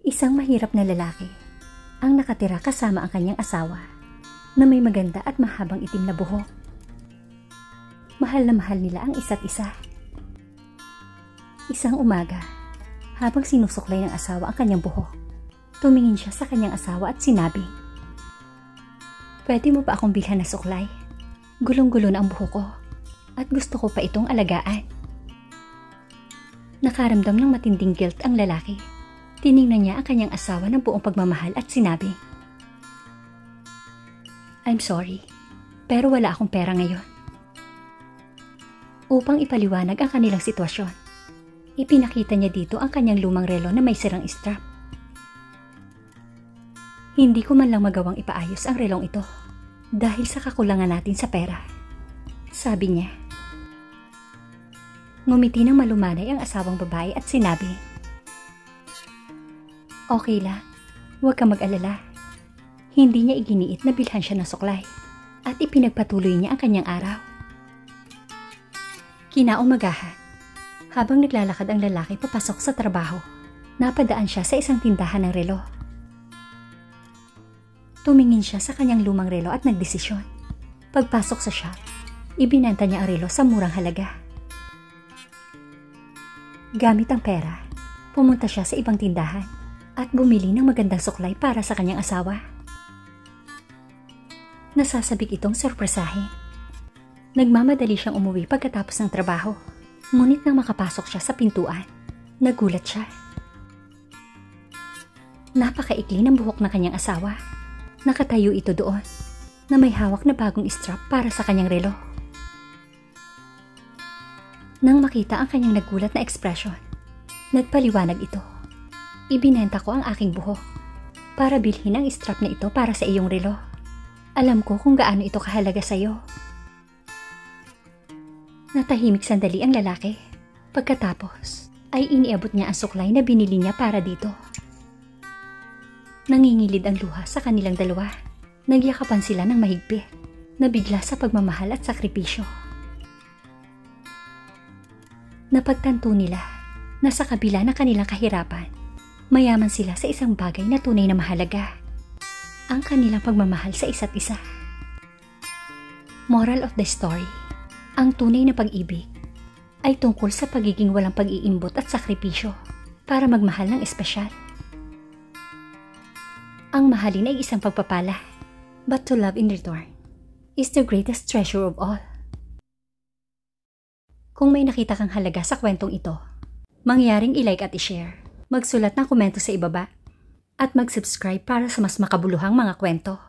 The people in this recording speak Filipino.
Isang mahirap na lalaki ang nakatira kasama ang kanyang asawa na may maganda at mahabang itim na buhok. Mahal na mahal nila ang isa't isa. Isang umaga, habang sinusuklay ng asawa ang kanyang buhok, tumingin siya sa kanyang asawa at sinabi, "Pwede mo ba akong bilhan na suklay? Gulong-gulo na ang buhok ko at gusto ko pa itong alagaan." Nakaramdam ng matinding guilt ang lalaki. Tiningnan niya ang kanyang asawa ng buong pagmamahal at sinabi, "I'm sorry, pero wala akong pera ngayon." Upang ipaliwanag ang kanilang sitwasyon, ipinakita niya dito ang kanyang lumang relo na may sirang strap. "Hindi ko man lang magawang ipaayos ang relong ito dahil sa kakulangan natin sa pera," sabi niya. Ngumiti ng malumanay ang asawang babae at sinabi, "Okay lang, huwag ka mag-alala." Hindi niya iginiit na bilhan siya ng suklay at ipinagpatuloy niya ang kanyang araw. Kinaumagahan, habang naglalakad ang lalaki papasok sa trabaho, napadaan siya sa isang tindahan ng relo. Tumingin siya sa kanyang lumang relo at nagdesisyon. Pagpasok sa shop, ibinenta niya ang relo sa murang halaga. Gamit ang pera, pumunta siya sa ibang tindahan at bumili ng magandang suklay para sa kanyang asawa. Nasasabik itong sorpresahin. Nagmamadali siyang umuwi pagkatapos ng trabaho. Ngunit nang makapasok siya sa pintuan, nagulat siya. Napakaikli ng buhok ng kanyang asawa. Nakatayo ito doon, na may hawak na bagong strap para sa kanyang relo. Nang makita ang kanyang nagulat na ekspresyon, nagpaliwanag ito. "Ibinenta ko ang aking buhok para bilhin ang strap na ito para sa iyong relo. Alam ko kung gaano ito kahalaga sa iyo." Natahimik sandali ang lalaki. Pagkatapos, ay iniabot niya ang suklay na binili niya para dito. Nangingilid ang luha sa kanilang dalawa. Nagyakapan sila ng mahigpit, nabigla sa pagmamahal at sakripisyo. Napagtanto nila na sa kabila ng kanilang kahirapan, mayaman sila sa isang bagay na tunay na mahalaga, ang kanilang pagmamahal sa isa't isa. Moral of the story, ang tunay na pag-ibig ay tungkol sa pagiging walang pag-iimbot at sakripisyo para magmahal ng espesyal. Ang mahalin ay isang pagpapala, but to love in return is the greatest treasure of all. Kung may nakita kang halaga sa kwentong ito, mangyaring i-like at i-share, magsulat ng komento sa ibaba, at mag-subscribe para sa mas makabuluhang mga kwento.